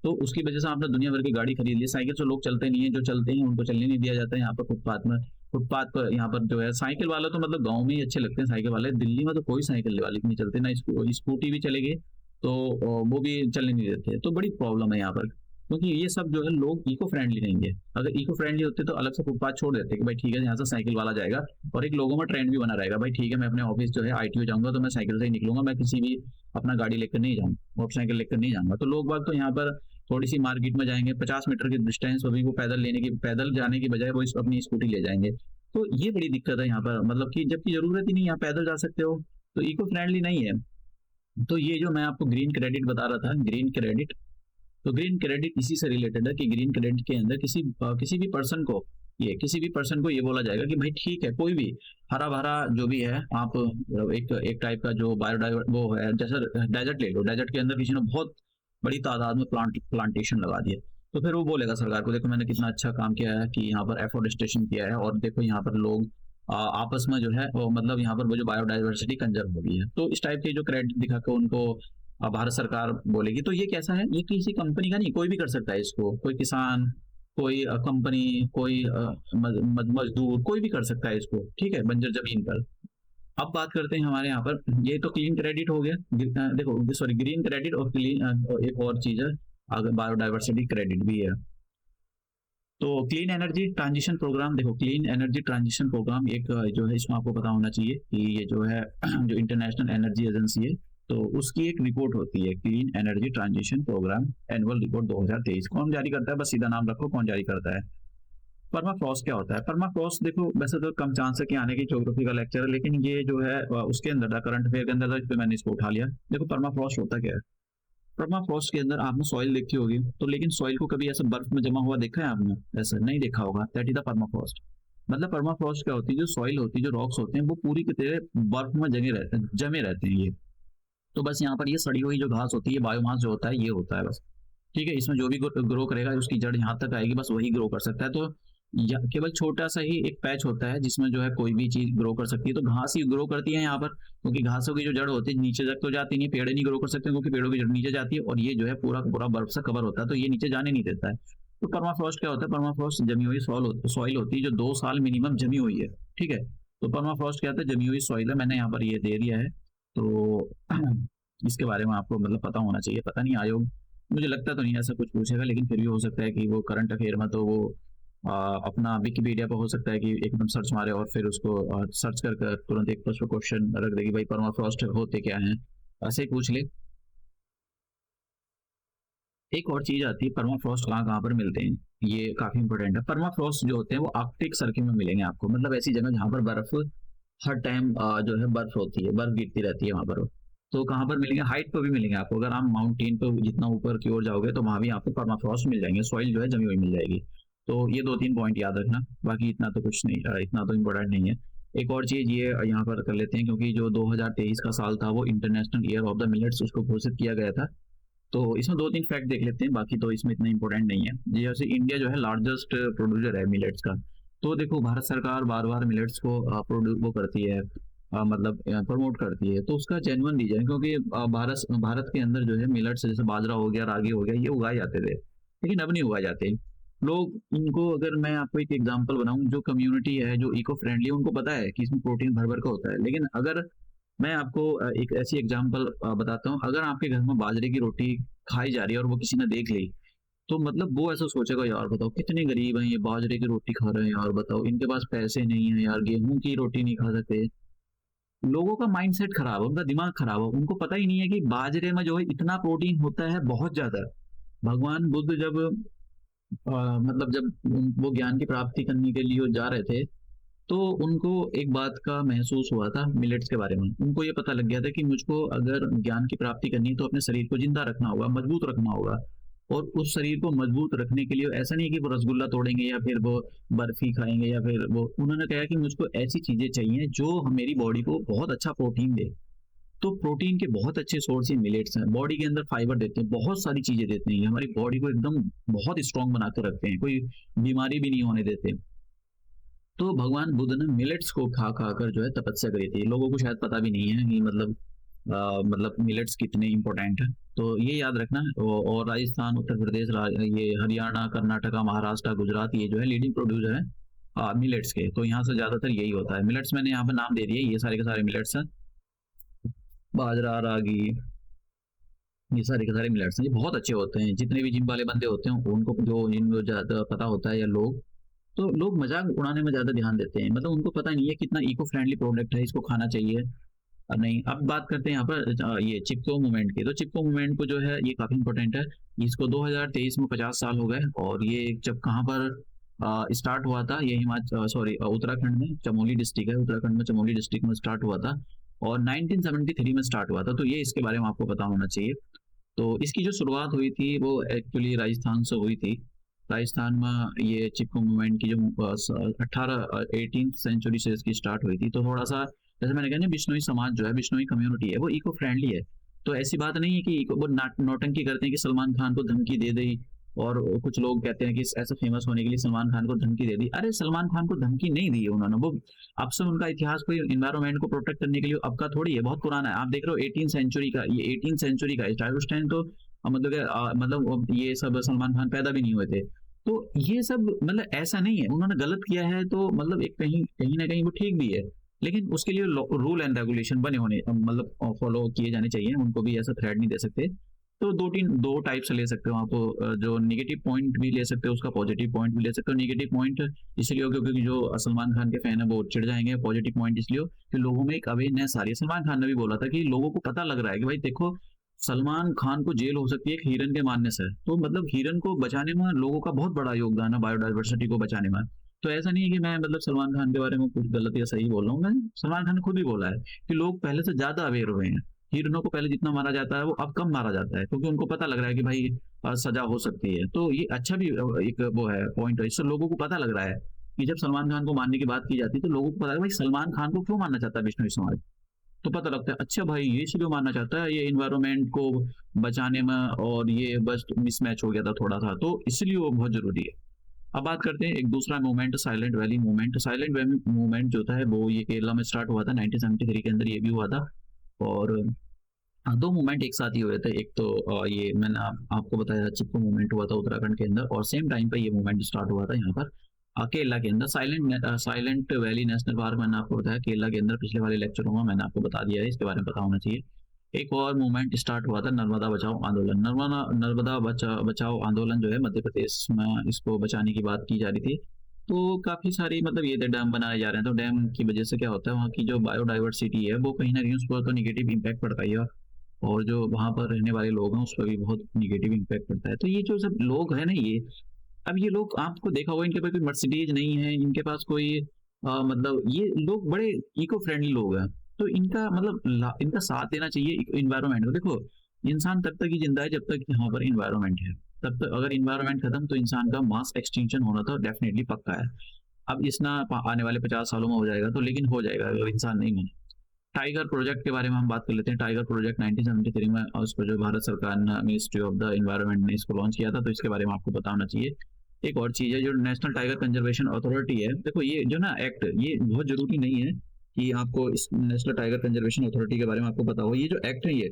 तो उसकी वजह से आपने दुनिया भर की गाड़ी खरीद ली। साइकिल से लोग चलते नहीं है, जो चलते हैं उनको चलने नहीं दिया जाता है यहाँ पर फुटपाथ में। फुटपाथ पर यहाँ पर जो है साइकिल वाले तो मतलब गाँव में ही अच्छे लगते हैं साइकिल वाले, दिल्ली में तो कोई साइकिल वाले नहीं चलते ना, स्कूटी भी चलेगी तो वो भी चलने नहीं देते। तो बड़ी प्रॉब्लम है यहाँ पर, क्योंकि ये सब जो है लोग इको फ्रेंडली नहीं है। अगर इको फ्रेंडली होते तो अलग से फुटपाथ छोड़ देते कि भाई ठीक है यहाँ से साइकिल वाला जाएगा, और एक लोगों में ट्रेंड भी बना रहेगा, भाई ठीक है मैं अपने ऑफिस जो है ITO जाऊंगा तो मैं साइकिल से ही निकलूंगा, मैं किसी भी अपना गाड़ी लेकर नहीं जाऊंगा, मोटरसाइकिल लेकर नहीं जाऊंगा। तो लोग बाग तो यहाँ पर थोड़ी सी मार्केट में जाएंगे, 50 मीटर की डिस्टेंस अभी वो पैदल जाने की बजाय वो अपनी स्कूटी ले जाएंगे। तो ये बड़ी दिक्कत है यहाँ पर, मतलब कि जबकि जरूरत ही नहीं, यहाँ पैदल जा सकते हो, तो इको फ्रेंडली नहीं है। तो ये जो मैं आपको ग्रीन क्रेडिट बता रहा था, ग्रीन क्रेडिट, तो ग्रीन क्रेडिट इसी से रिलेटेड है कि ग्रीन क्रेडिट के अंदर किसी भी पर्सन को ये बोला जाएगा कि भाई ठीक है कोई भी हरा भरा जो भी है आप एक टाइप का जो बायोडाइवर वो है, जैसे डेजर्ट ले लो, डेजर्ट के अंदर किसी ने बहुत बड़ी तादाद में प्लांटेशन लगा दिया, तो फिर वो बोलेगा सरकार को देखो मैंने कितना अच्छा काम किया है कि यहाँ पर एफोरेस्टेशन किया है, और देखो यहाँ पर लोग आपस में जो है वो मतलब यहाँ पर वो जो बायोडाइवर्सिटी कंजर्व हो गई है। तो इस टाइप के जो क्रेडिट दिखा के उनको भारत सरकार बोलेगी। तो ये कैसा है, ये किसी कंपनी का नहीं, कोई भी कर सकता है इसको, कोई किसान, कोई कंपनी, कोई मजदूर, कोई भी कर सकता है इसको, ठीक है, बंजर जमीन पर। अब बात करते हैं हमारे यहाँ पर, ये तो क्लीन क्रेडिट हो गया, देखो सॉरी ग्रीन क्रेडिट, और क्लीन एक और चीज है अगर बायोडाइवर्सिटी क्रेडिट भी है। तो क्लीन एनर्जी ट्रांजिशन प्रोग्राम, देखो क्लीन एनर्जी ट्रांजिशन प्रोग्राम एक जो है इसमें आपको पता होना चाहिए कि ये जो है जो इंटरनेशनल एनर्जी एजेंसी है, तो उसकी एक रिपोर्ट होती है clean energy transition programme annual report 2023। कौन जारी करता है, बस सीधा नाम रखो कौन जारी करता है। परमाफ्रॉस्ट क्या होता है, परमाफ्रॉस्ट देखो वैसे तो कम चांस है कि आने की ज्योग्राफी का लेक्चर है, लेकिन ये जो है उसके अंदर था, करंट अफेयर के अंदर था, इस पे मैंने इसको उठा लिया। देखो परमाफ्रॉस्ट होता क्या है, परमाफ्रॉस्ट के अंदर आपने सॉइल देखी होगी, तो लेकिन सॉइल को कभी ऐसा बर्फ में जमा हुआ देखा है आपने, ऐसा नहीं देखा होगा, दैट इज द परमाफ्रॉस्ट। मतलब परमाफ्रॉस्ट क्या होती है, जो सॉइल होती है, जो रॉक्स होते हैं वो पूरी की तरह बर्फ में जमे रहते हैं ये। तो बस यहाँ पर ये सड़ी हुई जो घास होती है, बायोमास जो होता है ये होता है बस, ठीक है। इसमें जो भी ग्रो करेगा उसकी जड़ यहाँ तक आएगी, बस वही ग्रो कर सकता है। तो केवल छोटा सा ही एक पैच होता है जिसमें जो है कोई भी चीज ग्रो कर सकती है, तो घास ही ग्रो करती है यहाँ पर, क्योंकि घासों की जो जड़ होती है नीचे तक तो जाती नहीं, पेड़ नहीं ग्रो कर सकते क्योंकि पेड़ों की जड़ नीचे जाती है, और ये जो है पूरा पूरा बर्फ से कवर होता है तो ये नीचे जाने नहीं देता है। तो परमाफ्रॉस्ट क्या होता है? परमाफ्रॉस्ट जमी हुई सॉइल होती है जो 2 साल मिनिमम जमी हुई है, ठीक है। तो परमाफ्रॉस्ट क्या होता है? जमी हुई सॉइल है, मैंने यहाँ पर ये दे दिया है। तो इसके बारे में आपको मतलब पता होना चाहिए। पता नहीं आयोग, मुझे लगता तो नहीं ऐसा कुछ पूछेगा, लेकिन फिर भी हो सकता है कि वो करंट अफेयर में तो वो अपना विकिपीडिया पर हो सकता है कि एकदम सर्च मारे और फिर उसको सर्च कर तुरंत एक फर्स्ट क्वेश्चन रख देगी, भाई परमाफ्रॉस्ट होते क्या हैं, ऐसे ही पूछ ले। एक और चीज आती है, परमाफ्रॉस्ट कहाँ कहाँ पर मिलते हैं, ये काफी इंपॉर्टेंट है। परमाफ्रॉस्ट जो होते हैं वो आर्कटिक सर्किल में मिलेंगे आपको, मतलब ऐसी जगह जहाँ पर बर्फ हर टाइम जो है बर्फ होती है, बर्फ गिरती रहती है वहां पर। तो कहाँ पर मिलेंगे? हाइट पर भी मिलेंगे आपको, अगर आप माउंटेन पर जितना ऊपर की ओर जाओगे तो वहां भी आपको परमाफ्रॉस्ट मिल जाएंगे, सॉइल जो है जमी हुई मिल जाएगी। तो ये 2-3 पॉइंट याद रखना, बाकी इतना तो कुछ नहीं, इतना तो इम्पोर्टेंट नहीं है। एक और चीज ये यहाँ पर कर लेते हैं, क्योंकि जो 2023 का साल था वो international year of the millets उसको घोषित किया गया था। तो इसमें 2-3 फैक्ट देख लेते हैं, बाकी तो इसमें इतना इंपॉर्टेंट नहीं है। जैसे इंडिया जो है लार्जेस्ट प्रोड्यूसर है मिलेट्स का। तो देखो भारत सरकार बार बार मिलेट्स को प्रोड्यूस वो करती है, मतलब प्रमोट करती है, तो उसका जेन्युइन रीजन, क्योंकि भारत भारत के अंदर जो है मिलेट्स जैसे बाजरा हो गया, रागी हो गया, ये उगाए जाते थे, लेकिन अब नहीं उगाए जाते। लोग इनको, अगर मैं आपको एक एग्जांपल बनाऊं, जो कम्युनिटी है जो इको फ्रेंडली, उनको पता है कि इसमें प्रोटीन भर भर का होता है, लेकिन अगर मैं आपको एक ऐसी एग्जांपल बताता हूँ, अगर आपके घर में बाजरे की रोटी खाई जा रही है और वो किसी ने देख ली, तो मतलब वो ऐसा सोचेगा, यार बताओ कितने गरीब हैं, ये बाजरे की रोटी खा रहे हैं, यार बताओ इनके पास पैसे नहीं है, यार गेहूं की रोटी नहीं खा सकते। लोगों का माइंडसेट खराब है, उनका दिमाग खराब है, उनको पता ही नहीं है कि बाजरे में जो है इतना प्रोटीन होता है, बहुत ज्यादा। भगवान बुद्ध जब मतलब जब वो ज्ञान की प्राप्ति करने के लिए जा रहे थे, तो उनको एक बात का महसूस हुआ था मिलेट्स के बारे में। उनको ये पता लग गया था कि मुझको अगर ज्ञान की प्राप्ति करनी है तो अपने शरीर को जिंदा रखना होगा, मजबूत रखना होगा। और उस शरीर को मजबूत रखने के लिए ऐसा नहीं कि वो रसगुल्ला तोड़ेंगे या फिर वो बर्फी खाएंगे या फिर वो, उन्होंने कहा कि मुझको ऐसी चीजें चाहिए जो मेरी बॉडी को बहुत अच्छा प्रोटीन दे। तो प्रोटीन के बहुत अच्छे सोर्स ही मिलेट्स हैं, बॉडी के अंदर फाइबर देते हैं, बहुत सारी चीजें देते हैं, ये हमारी बॉडी को एकदम बहुत स्ट्रांग बना कर रखते हैं, कोई बीमारी भी नहीं होने देते। तो भगवान बुद्ध ने मिलेट्स को खा खा कर जो है तपस्या करी थी। लोगों को शायद पता भी नहीं है कि मतलब मिलेट्स कितने इंपॉर्टेंट है। तो ये याद रखना। और राजस्थान, उत्तर प्रदेश, ये हरियाणा, कर्नाटका, महाराष्ट्र, गुजरात, ये जो है लीडिंग प्रोड्यूसर है मिलेट्स के। तो यहाँ से ज्यादातर यही होता है। मिलेट्स मैंने यहाँ पर नाम दे दिए, ये सारे के सारे मिलेट्स हैं, बाजरा, रागी, ये सारे के सारे मिलेट्स हैं, ये बहुत अच्छे होते हैं। जितने भी जिम वाले बंदे होते हैं उनको, जो जिनको ज्यादा पता होता है, या लोग, तो लोग मजाक उड़ाने में ज्यादा ध्यान देते हैं, मतलब उनको पता नहीं है कितना इको फ्रेंडली प्रोडक्ट है, इसको खाना चाहिए। अब नहीं, अब बात करते हैं यहाँ पर ये चिपको मूवमेंट की। तो चिपको मूवमेंट को जो है ये काफी इंपॉर्टेंट है। इसको 2023 में 50 साल हो गए, और ये जब कहाँ पर स्टार्ट हुआ था, ये हिमाचल, सॉरी, उत्तराखंड में, चमोली डिस्ट्रिक्ट है, उत्तराखंड में चमोली डिस्ट्रिक्ट में स्टार्ट हुआ था, और 1973 में स्टार्ट हुआ था। तो ये इसके बारे में आपको पता होना चाहिए। तो इसकी जो शुरुआत हुई थी वो एक्चुअली राजस्थान से हुई थी। राजस्थान में ये चिपको मूवमेंट की जो 18 सेंचुरी से इसकी स्टार्ट हुई थी। तो थोड़ा सा, जैसे मैंने कहा ना, बिश्नोई समाज जो है, बिश्नोई कम्युनिटी है, वो इको फ्रेंडली है। तो ऐसी बात नहीं है कि वो नौटंकी करते हैं कि सलमान खान को धमकी दे दी, और कुछ लोग कहते हैं कि ऐसा फेमस होने के लिए सलमान खान को धमकी दे दी। अरे सलमान खान को धमकी नहीं दी है उन्होंने, वो अब से उनका इतिहास कोई इन्वायरमेंट को प्रोटेक्ट करने के लिए अब का थोड़ी है, बहुत पुराना है। आप देख रहे हो 18 सेंचुरी का, ये 18 सेंचुरी का है, उस टाइम तो मतलब मतलब ये सब सलमान खान पैदा भी नहीं हुए थे। तो ये सब मतलब ऐसा नहीं है उन्होंने गलत किया है, तो मतलब एक कहीं कहीं ना कहीं वो ठीक भी है, लेकिन उसके लिए रूल एंड रेगुलेशन बने होने, मतलब फॉलो किए जाने चाहिए, उनको भी ऐसा थ्रेड नहीं दे सकते। तो दो टाइप से ले सकते हो आप, जो नेगेटिव पॉइंट भी ले सकते हो, उसका पॉजिटिव पॉइंट भी ले सकते हो। नेगेटिव पॉइंट इसलिए हो क्योंकि जो सलमान खान के फैन है वो चिढ़ जाएंगे। पॉजिटिव पॉइंट इसलिए हो कि लोगों में एक अवेयरनेस आ रही है। सलमान खान ने भी बोला था कि लोगों को पता लग रहा है कि भाई देखो, सलमान खान को जेल हो सकती है एक हिरन के मारने से, तो मतलब हिरन को बचाने में लोगों का बहुत बड़ा योगदान है, बायोडाइवर्सिटी को बचाने में। तो ऐसा नहीं है कि मैं मतलब सलमान खान के बारे में कुछ गलत या सही बोल रहा हूँ, मैं, सलमान खान ने खुद ही बोला है कि लोग पहले से ज्यादा अवेयर हुए हैं। हिरनों को पहले जितना मारा जाता है वो अब कम मारा जाता है, क्योंकि उनको पता लग रहा है कि भाई सजा हो सकती है। तो ये अच्छा भी एक वो है पॉइंट है, इससे लोगों को पता लग रहा है कि जब सलमान खान को मारने की बात की जाती है तो लोगों को पता है भाई सलमान खान को क्यों मारना चाहता है बिश्नोई समाज। तो पता लगता है अच्छा भाई ये इसलिए मानना चाहता है, ये इन्वायरमेंट को बचाने में, और ये बस मिसमैच हो गया था थोड़ा सा, तो इसलिए वो बहुत जरूरी है। अब बात करते हैं एक दूसरा movement, silent valley movement. Silent valley movement जो था वो ये केरला में स्टार्ट हुआ था 1973 के अंदर, ये भी हुआ था। और हाँ, 2 मूवमेंट एक साथ ही हुए थे। एक तो ये मैंने आपको बताया चिपको मूवमेंट हुआ था उत्तराखंड के अंदर, और सेम टाइम पे ये मूवमेंट स्टार्ट हुआ था यहाँ पर केरला के अंदर। साइलेंट वैली नेशनल पार्क मैंने आपको बताया केरला के अंदर, पिछले वाले लेक्चरों में मैंने आपको बता दिया है, इसके बारे में पता होना चाहिए। एक और मूवमेंट स्टार्ट हुआ था नर्मदा बचाओ आंदोलन। नर्मदा बचाओ आंदोलन जो है मध्य प्रदेश में, इसको बचाने की बात की जा रही थी। तो काफ़ी सारी मतलब ये डैम बनाए जा रहे हैं, तो डैम की वजह से क्या होता है, वहाँ की जो बायोडाइवर्सिटी है वो कहीं न कहीं उस पर तो नेगेटिव इम्पैक्ट पड़ता ही है, और जो वहाँ पर रहने वाले लोग हैं उस पर भी बहुत नेगेटिव इम्पैक्ट पड़ता है। तो ये जो सब लोग हैं ना, ये अब ये लोग आपको देखा होगा, इनके पास कोई मर्सिडीज नहीं है, इनके पास कोई मतलब ये लोग बड़े इको फ्रेंडली लोग हैं। तो इनका मतलब इनका साथ देना चाहिए इन्वायरमेंट को। देखो, इंसान तब तक ही जिंदा है जब तक यहाँ पर इन्वायरमेंट है। तब तक अगर इन्वायरमेंट खत्म तो इंसान का मास एक्सटिंक्शन होना तो डेफिनेटली पक्का है। अब इस ना आने वाले 50 सालों में हो जाएगा, तो लेकिन हो जाएगा अगर इंसान नहीं माने। टाइगर प्रोजेक्ट के बारे में हम बात कर लेते हैं। टाइगर प्रोजेक्ट 1973 में उसको जो भारत सरकार ने, मिनिस्ट्री ऑफ द एनवायरनमेंट ने इसको लॉन्च किया था, तो इसके बारे में आपको पता होना चाहिए। एक और चीज़ है जो नेशनल टाइगर कंजर्वेशन अथॉरिटी है। देखो ये जो ना एक्ट, ये बहुत जरूरी नहीं है कि आपको इस नेशनल टाइगर कंजर्वेशन अथॉरिटी के बारे में आपको पता हो। ये जो एक्ट है, ये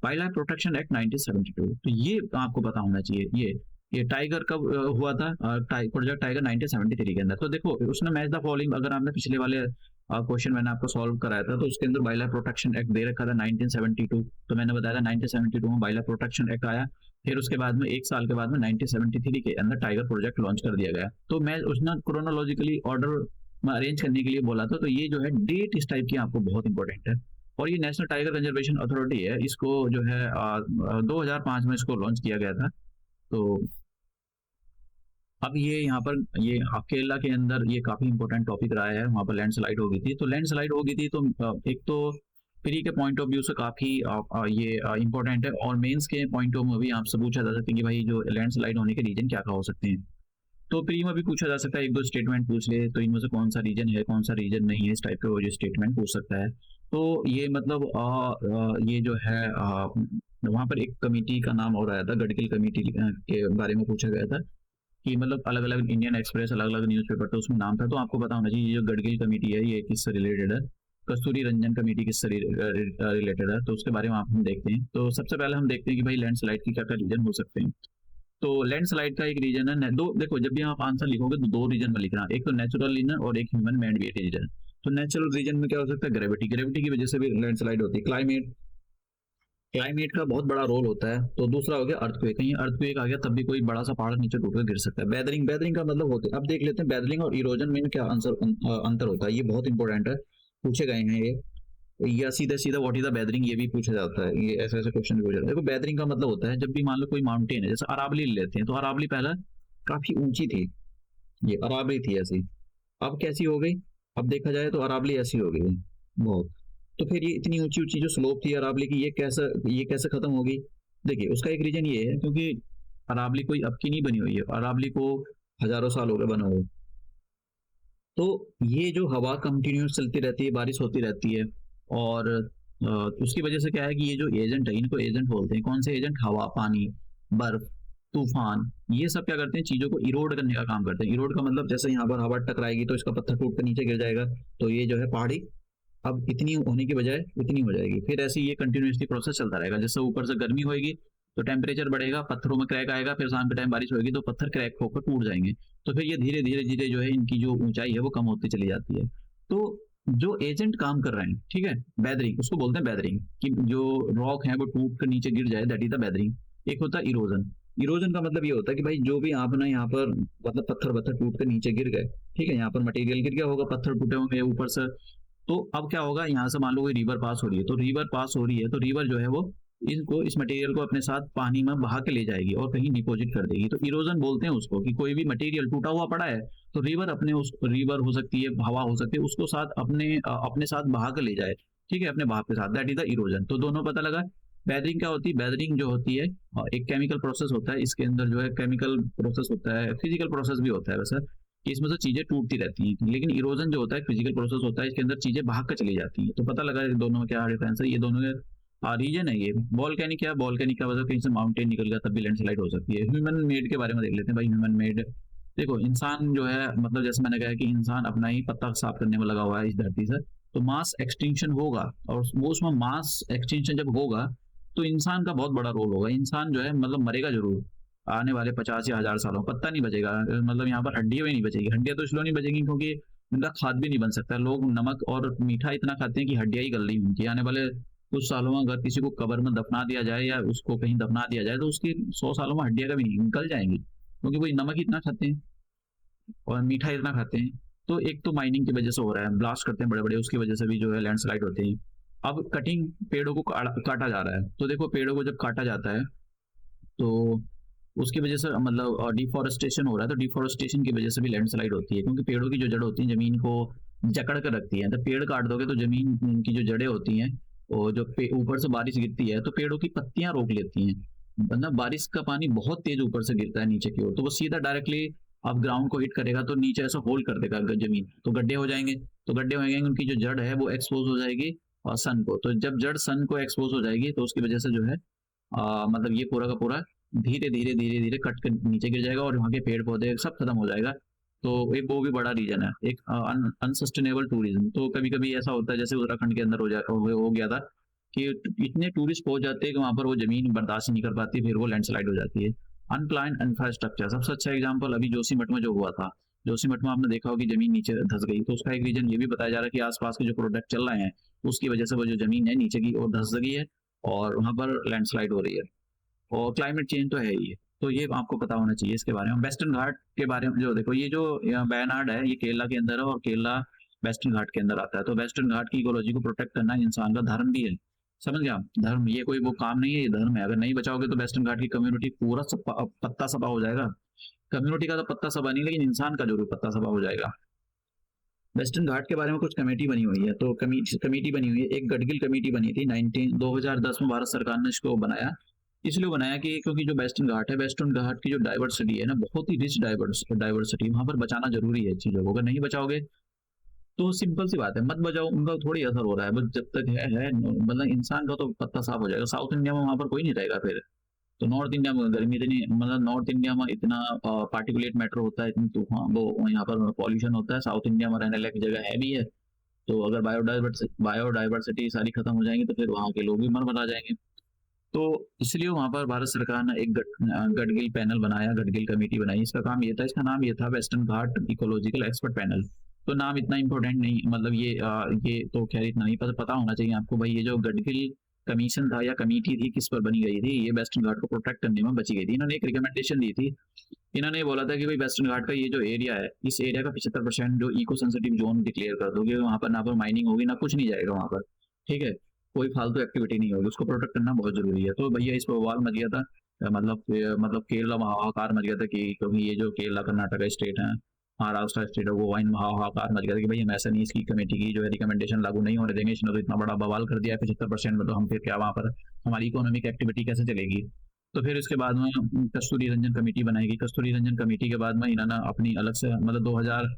वाइल्ड लाइफ प्रोटेक्शन एक्ट 1972, तो ये आपको पता होना चाहिए। ये टाइगर कब हुआ था, प्रोजेक्ट टाइगर 1973 के अंदर। तो देखो उसने मैच द फॉलोइंग, अगर आपने पिछले वाले क्वेश्चन मैंने आपको सॉल्व कराया था, तो उसके अंदर wild life protection act they रखा था 1972। तो मैंने बताया था 1972 में वाइल्ड लाइफ प्रोटेक्शन एक्ट आया। फिर उसके बाद में एक साल के बाद में 1973 के अंदर टाइगर प्रोजेक्ट लॉन्च कर दिया गया। तो मैं उसने क्रोनोलॉजिकली ऑर्डर में अरेंज करने के लिए बोला था, तो ये जो है डेट इस टाइप की आपको बहुत इंपॉर्टेंट है। और ये नेशनल टाइगर कंजर्वेशन अथॉरिटी है, इसको जो है 2005 में इसको लॉन्च किया गया था। तो अब ये यहाँ पर ये केरला के अंदर ये काफी इंपॉर्टेंट टॉपिक रहा है। वहाँ पर लैंडस्लाइड हो गई थी, तो लैंडस्लाइड हो गई थी, तो एक तो प्री के पॉइंट ऑफ व्यू से काफी ये इंपॉर्टेंट है, और मेंस के पॉइंट ऑफ व्यू भी आपसे पूछा जा सकता है कि भाई जो लैंडस्लाइड होने के रीजन क्या क्या हो सकते हैं। तो प्री में भी पूछा जा सकता है, एक दो स्टेटमेंट पूछ ले तो इनमें से कौन सा रीजन है कौन सा रीजन नहीं है, इस टाइप के वो जो स्टेटमेंट पूछ सकता है। तो ये मतलब ये जो है वहाँ पर एक कमेटी का नाम और आया था, गडगिल कमेटी के बारे में पूछा गया था कि मतलब अलग अलग इंडियन एक्सप्रेस अलग अलग न्यूज़पेपर था, उसमें नाम था। तो आपको पता होना चाहिए ये जो गडगिल कमेटी है ये किससे रिलेटेड है, कस्तूरी रंजन कमेटी किससे रिलेटेड है, तो उसके बारे में आप हम देखते हैं। तो सबसे पहले हम देखते हैं कि भाई लैंडस्लाइड की क्या क्या रीजन हो सकते हैं। तो लैंडस्लाइड का एक रीजन है दो, देखो जब भी आप आंसर लिखोगे तो दो रीजन में लिखना, एक तो नेचुरल रीजन और एक ह्यूमन मेड रीजन। तो नेचुरल रीजन में क्या हो सकता है, ग्रेविटी, ग्रेविटी की वजह से भी लैंडस्लाइड होती है। क्लाइमेट, क्लाइमेट का बहुत बड़ा रोल होता है। तो दूसरा हो गया अर्थक्वेक, कहीं अर्थक्वेक आ गया तब भी कोई बड़ा सा पहाड़ नीचे टूटकर गिर सकता है। बेदरिंग, बेदरिंग का मतलब होता है, अब देख लेते हैं बेदरिंग और इरोजन में क्या आंसर अंतर होता है। ये बहुत इंपॉर्टेंट है, पूछे गए हैं ये, या सीधा सीधा व्हाट इज द बेदरिंग ये भी पूछा जाता है। ये ऐसे ऐसे क्वेश्चन भी पूछा जाता है। देखो बेदरिंग का मतलब होता है जब भी मान लो कोई माउंटेन है, जैसे अरावली ले लेते हैं, तो अरावली पहले काफी ऊंची थी, ये अरावली थी ऐसी, अब कैसी हो गई, अब देखा जाए तो अरावली ऐसी हो गई है बहुत। तो फिर ये इतनी ऊंची ऊंची जो स्लोप थी अरावली की, ये कैसे खत्म होगी। देखिए उसका एक रीजन ये है क्योंकि अरावली कोई अब की नहीं बनी हुई है, अरावली को हजारों साल हो गए बना हुआ। तो ये जो हवा कंटिन्यूस चलती रहती है, बारिश होती रहती है, और उसकी वजह से क्या है कि ये जो एजेंट है इनको एजेंट बोलते हैं। कौन से एजेंट, हवा, पानी, बर्फ, तूफान, ये सब क्या करते हैं, चीजों को इरोड करने का काम करते हैं। इरोड का मतलब जैसे यहाँ पर हवा टकराएगी तो इसका पत्थर टूट कर नीचे गिर जाएगा, तो ये जो है पहाड़ी अब इतनी होने की बजाय उतनी हो जाएगी। फिर ऐसे ये कंटिन्यूसली प्रोसेस चलता रहेगा। जैसे ऊपर से गर्मी होगी तो टेम्परेचर बढ़ेगा, पत्थरों में क्रैक आएगा, फिर शाम के टाइम बारिश होगी तो पत्थर क्रैक होकर टूट जाएंगे। तो फिर ये धीरे धीरे धीरे जो है इनकी जो ऊंचाई है वो कम होती चली जाती है। तो जो एजेंट काम कर रहे हैं, ठीक है, बेदरिंग उसको बोलते हैं, बेदरिंग कि जो रॉक है वो टूट कर नीचे गिर जाए, दैट इज द बेदरिंग। एक होता है इरोजन, इरोजन का मतलब ये होता है कि भाई जो भी आप ना यहाँ पर मतलब पत्थर पत्थर टूट कर नीचे गिर गए, ठीक है, यहाँ पर मटेरियल गिर गया होगा, पत्थर टूटे होंगे ऊपर से। तो अब क्या होगा, यहाँ से मान लो कोई रिवर पास हो रही है, तो रिवर पास हो रही है तो रिवर जो है वो इनको इस मटेरियल को अपने साथ पानी में बहा के ले जाएगी और कहीं डिपॉजिट कर देगी। तो इरोजन बोलते हैं उसको कि कोई भी मटेरियल टूटा हुआ पड़ा है तो रिवर अपने उस रिवर हो सकती है, हवा हो सकती है, उसको साथ अपने साथ बहा के ले जाए, ठीक है, अपने भाप के साथ, दैट इज द इरोजन। तो दोनों पता लगा। बेदरिंग क्या होती है, बेदरिंग जो होती है एक केमिकल प्रोसेस होता है, इसके अंदर जो है केमिकल प्रोसेस होता है, फिजिकल प्रोसेस भी होता है वैसे, कि इसमें से चीजें टूटती रहती हैं। लेकिन इरोजन जो होता है फिजिकल प्रोसेस होता है, इसके अंदर चीजें भाग कर चली जाती हैं। तो पता लगा ये दोनों में क्या डिफरेंस है। ये दोनों के रीजन है। ये वॉल्केनिक क्या, वॉल्केनिक का वजह कहीं से माउंटेन निकल गया तब भी लैंडस्लाइड हो सकती है। ह्यूमन मेड के बारे में देख लेते हैं भाई। ह्यूमन मेड, देखो इंसान जो है मतलब जैसे मैंने कहा कि इंसान अपना ही पत्ता साफ करने में लगा हुआ है इस धरती से, तो मास एक्सटिंक्शन होगा, और वो उसमें मास एक्सटिंक्शन जब होगा तो इंसान का बहुत बड़ा रोल होगा। इंसान जो है मतलब मरेगा जरूर आने वाले 50 या 1000 सालों, पत्ता नहीं बचेगा, मतलब यहाँ पर हड्डियां भी नहीं बचेगी। हड्डियां तो इसलिए नहीं बचेगी क्योंकि उनका खाद भी नहीं बन सकता। लोग नमक और मीठा इतना खाते हैं कि हड्डियां ही गल रही होंगी। आने वाले कुछ सालों में अगर किसी को कब्र में दफना दिया जाए या उसको कहीं दफना दिया जाए तो उसकी 100 सालों में हड्डियां कभी नहीं निकल जाएंगी, क्योंकि वो नमक ही इतना खाते हैं और मीठा इतना खाते हैं। तो एक तो माइनिंग की वजह से हो रहा है, ब्लास्ट करते हैं बड़े बड़े, उसकी वजह से भी जो है लैंडस्लाइड होते हैं। अब कटिंग, पेड़ों को काटा जा रहा है, तो देखो पेड़ों को जब काटा जाता है तो उसकी वजह से मतलब डिफॉरेस्टेशन हो रहा है। तो डिफॉरेस्टेशन की वजह से भी लैंडस्लाइड होती है, क्योंकि पेड़ों की जो जड़ होती है जमीन को जकड़ कर रखती है। तो पेड़ काट दोगे तो जमीन की जो जड़ें होती हैं और जो ऊपर से बारिश गिरती है तो पेड़ों की पत्तियां रोक लेती हैं, मतलब बारिश का पानी बहुत तेज ऊपर से गिरता है नीचे की ओर, तो वो सीधा डायरेक्टली अब ग्राउंड को हिट करेगा, तो नीचे ऐसा होल्ड कर देगा जमीन, तो गड्ढे हो जाएंगे। तो गड्ढे हो जाएंगे, उनकी जो जड़ है वो एक्सपोज हो जाएगी और सन को। तो जब जड़ सन को एक्सपोज हो जाएगी तो उसकी वजह से जो है मतलब ये पूरा का पूरा धीरे धीरे धीरे धीरे कट कर नीचे गिर जाएगा और वहाँ के पेड़ पौधे सब खत्म हो जाएगा। तो एक वो भी बड़ा रीजन है, एक अनसस्टेनेबल टूरिज्म। तो कभी कभी ऐसा होता है जैसे उत्तराखंड के अंदर हो गया था कि इतने टूरिस्ट पहुंच जाते हैं कि वहां पर वो जमीन बर्दाश्त नहीं कर पाती, फिर वो लैंडस्लाइड हो जाती है। अनप्लान्ड इंफ्रास्ट्रक्चर सबसे अच्छा एग्जांपल अभी जोशीमठ में जो हुआ था। जोशीमठ में आपने देखा होगा कि जमीन नीचे धंस गई, तो उसका एक रीजन ये भी बताया जा रहा है कि आसपास के जो प्रोडक्ट चल रहे हैं उसकी वजह से वो जो जमीन है नीचे की ओर धंस गई है और वहां पर लैंडस्लाइड हो रही है। और क्लाइमेट चेंज तो है ही है, तो ये आपको पता होना चाहिए इसके बारे में। वेस्टर्न घाट के बारे में जो देखो, ये जो वायनाड है ये केरला के अंदर है और केरला वेस्टर्न घाट के अंदर आता है। तो वेस्टर्न घाट की इकोलॉजी को प्रोटेक्ट करना इंसान का धर्म भी है, समझ गया। धर्म, ये कोई वो काम नहीं है, ये धर्म है। अगर नहीं बचाओगे तो वेस्टर्न घाट की कम्युनिटी पूरा पत्ता सपा हो जाएगा। कम्युनिटी का तो पत्ता सपा नहीं, लेकिन इंसान का जरूर पत्ता सपा हो जाएगा। वेस्टर्न घाट के बारे में कुछ कमेटी बनी हुई है, तो कमेटी बनी हुई है। एक गडगिल कमेटी बनी थी 2010 में, भारत सरकार ने इसको बनाया। इसलिए बनाया कि क्योंकि जो वेस्टर्न घाट है, वेस्टर्न घाट की जो डाइवर्सिटी है ना, बहुत ही रिच डाइवर्सिटी, वहां पर बचाना जरूरी है चीजों को। अगर नहीं बचाओगे तो सिंपल सी बात है, मत बचाओ, उनका थोड़ी असर हो रहा है। बस जब तक है मतलब इंसान का तो पत्ता साफ हो जाएगा। साउथ इंडिया में वहां पर कोई नहीं रहेगा फिर। तो नॉर्थ इंडिया में गर्मी इतनी, मतलब नॉर्थ इंडिया में इतना पार्टिकुलेट मैटर होता है, इतनी तूफान वो यहाँ पर पॉल्यूशन होता है। साउथ इंडिया में रहने लायक जगह है भी है, तो अगर बायोडाइवर्सिटी सारी खत्म हो जाएंगी तो फिर वहाँ के लोग भी मर जाएंगे। तो इसलिए वहां पर भारत सरकार ने एक गडगिल पैनल बनाया, गडगिल कमेटी बनाई। इसका काम ये था, इसका नाम ये था वेस्टर्न घाट इकोलॉजिकल एक्सपर्ट पैनल। तो नाम इतना इंपॉर्टेंट नहीं, मतलब ये तो खैर इतना नहीं पता होना चाहिए आपको भाई। ये जो गडगिल कमीशन था या कमेटी थी किस पर बनी गई थी, ये वेस्टर्न घाट को प्रोटेक्ट करने में बची गई थी। इन्होंने एक रिकमेंडेशन दी थी। इन्होंने बोला था कि भाई वेस्टर्न घाट का ये जो एरिया है, इस एरिया का 75% जो इको सेंसिटिव जोन डिक्लेयर कर दोगे, वहां पर ना पर माइनिंग होगी ना कुछ नहीं जाएगा वहां पर, ठीक है, कोई फालतू एक्टिविटी नहीं होगी, उसको प्रोटेक्ट करना बहुत जरूरी है। तो भैया इस पर बवाल मच गया था, मतलब केरला में हाहाकार मच गया था कि क्योंकि ये जो केरला कर्नाटक स्टेट है, महाराष्ट्र स्टेट है, वो वाइन हाहाकार मच गया था कि भाई हम ऐसा नहीं, इसकी कमेटी की जो है रिकमेंडेशन लागू नहीं होने देंगे। इसने तो इतना बड़ा बवाल कर दिया है 75% में, तो हम फिर क्या वहाँ पर हमारी इकोनॉमिक एक्टिविटी कैसे चलेगी। तो फिर इसके बाद में कस्तूरी रंजन कमेटी बनाएगी। कस्तूरी रंजन कमेटी के बाद में इन्होंने अपनी अलग से मतलब 2000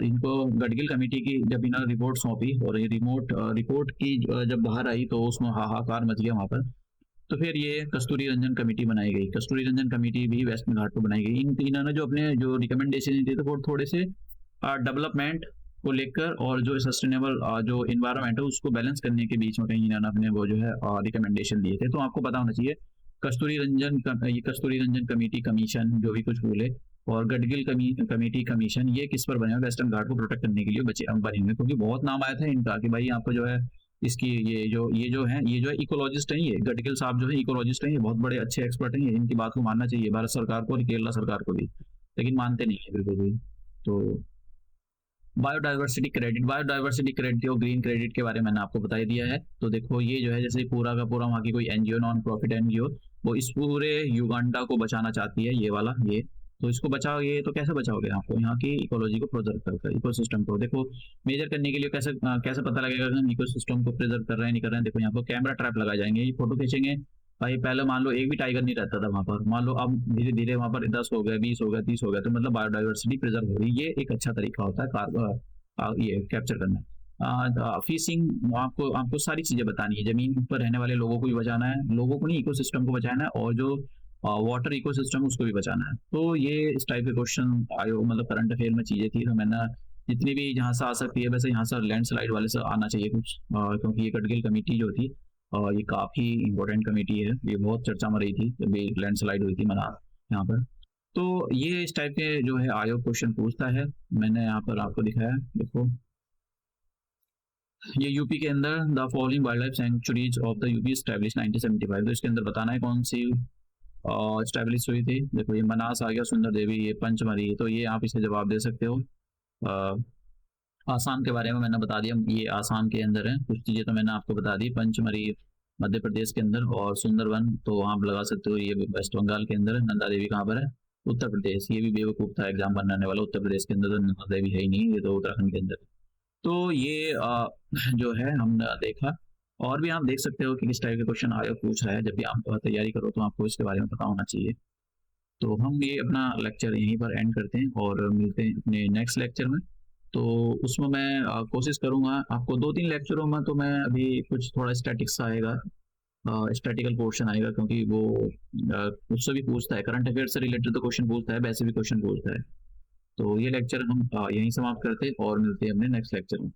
इनको गडगिल कमेटी की जब इन्होंने रिपोर्ट सौंपी और ये रिपोर्ट की जब बाहर आई तो उसमें हाहाकार मच गया वहां पर। तो फिर ये कस्तूरी रंजन कमेटी बनाई गई। कस्तूरी रंजन कमेटी भी वेस्टर्न घाट पर बनाई गई। इन्होंने जो अपने जो रिकमेंडेशन दी तो वो थोड़े से डेवलपमेंट को लेकर और जो सस्टेनेबल जो इन्वायरमेंट है उसको बैलेंस करने के बीच में कहीं इन्होंने अपने वो जो है रिकमेंडेशन दिए थे। तो आपको पता होना चाहिए कस्तूरी रंजन कमेटी कमीशन जो भी कुछ बोले और गडगिल कमेटी कमीशन, ये किस पर बने हुए, वेस्टर्न घाट को प्रोटेक्ट करने के लिए बने हुए, क्योंकि बहुत नाम आया था इनका कि भाई आपको जो है इसकी ये जो है इकोलॉजिस्ट हैं, ये गडगिल साहब जो है इकोलॉजिस्ट हैं, ये बहुत बड़े अच्छे एक्सपर्ट हैं, इनकी बात को मानना चाहिए भारत सरकार को और केरला सरकार को भी, लेकिन मानते नहीं है बिल्कुल भी। तो बायोडाइवर्सिटी क्रेडिट और ग्रीन क्रेडिट के बारे में मैंने आपको बता दिया है। तो देखो ये जो है जैसे पूरा का पूरा वहाँ की कोई एनजीओ, नॉन प्रॉफिट एनजीओ, वो इस पूरे युगांडा को बचाना चाहती है, ये वाला ये। तो इसको बचाओगे तो कैसे बचाओगे, आपको यहाँ की इकोलॉजी को प्रिजर्व करकर, इकोसिस्टम को देखो मेजर करने के लिए कैसे पता लगेगा कि हम इकोसिस्टम को प्रिजर्व कर रहे हैं नहीं कर रहे हैं। देखो यहाँ पर कैमरा ट्रैप लगाए जाएंगे, ये फोटो खींचेंगे भाई। पहले मान लो एक भी टाइगर नहीं रहता था वहां पर, मान लो अब धीरे धीरे वहां पर 10 हो गए, 20 हो गए, 30 हो गए, तो मतलब बायोडाइवर्सिटी प्रिजर्व हो रही है। ये एक अच्छा तरीका होता है ये कैप्चर करना। फिशिंग, आपको सारी चीजें बतानी है, जमीन पर रहने वाले लोगों को भी बचाना है, लोगों को नहीं इकोसिस्टम को बचाना है, और जो वाटर इकोसिस्टम उसको भी बचाना है। तो ये इस टाइप के क्वेश्चन आयो मतलब करंट अफेयर में चीजें थी, तो मैंने जितनी भी जहाँ से आ सकती है वैसे यहाँ से लैंडस्लाइड वाले से आना चाहिए कुछ, क्योंकि ये गडगिल कमेटी जो थी ये काफ़ी इम्पोर्टेंट कमेटी है, ये बहुत चर्चा में रही थी जब भी लैंडस्लाइड हुई थी मनास यहाँ पर। तो ये इस टाइप के जो है आयोग क्वेश्चन पूछता है। मैंने यहाँ पर आपको दिखाया, देखो ये यूपी के अंदर the following wild life sanctuaries of the UP establish 1975, तो इसके अंदर बताना है कौन सी स्टैब्लिश हुई थी। देखो ये मनास आ गया, सुंदर देवी, ये पंचमढ़ी, तो ये आप इसे जवाब दे सकते हो। आसाम के बारे में मैंने बता दिया, ये आसाम के अंदर है, कुछ चीज़ें तो मैंने आपको बता दी। पंचमढ़ी मध्य प्रदेश के अंदर, और सुंदरवन तो आप लगा सकते हो, ये वेस्ट बंगाल के अंदर है। नंदा देवी कहाँ पर है? उत्तर प्रदेश। ये भी बेवकूफ़ था एग्जाम बनाने वाला, उत्तर प्रदेश के अंदर तो नंदा देवी है ही नहीं, ये तो उत्तराखंड के अंदर है। तो ये जो है हमने देखा। और भी आप देख सकते हो कि किस टाइप के क्वेश्चन आयोग पूछ रहा है। जब भी आप तैयारी करो तो आपको इसके बारे में पता होना चाहिए। तो हम ये अपना लेक्चर यहीं पर एंड करते हैं और मिलते हैं अपने नेक्स्ट लेक्चर में। तो उसमें मैं कोशिश करूँगा आपको 2-3 लेक्चरों में, तो मैं अभी कुछ थोड़ा स्टैटिक्स आएगा, स्टैटिकल पोर्शन आएगा, क्योंकि वो उससे भी पूछता है, करंट अफेयर से रिलेटेड तो क्वेश्चन पूछता है, वैसे भी क्वेश्चन पूछता है। तो ये लेक्चर हम यहीं समाप्त करते हैं और मिलते हैं अपने नेक्स्ट लेक्चर में।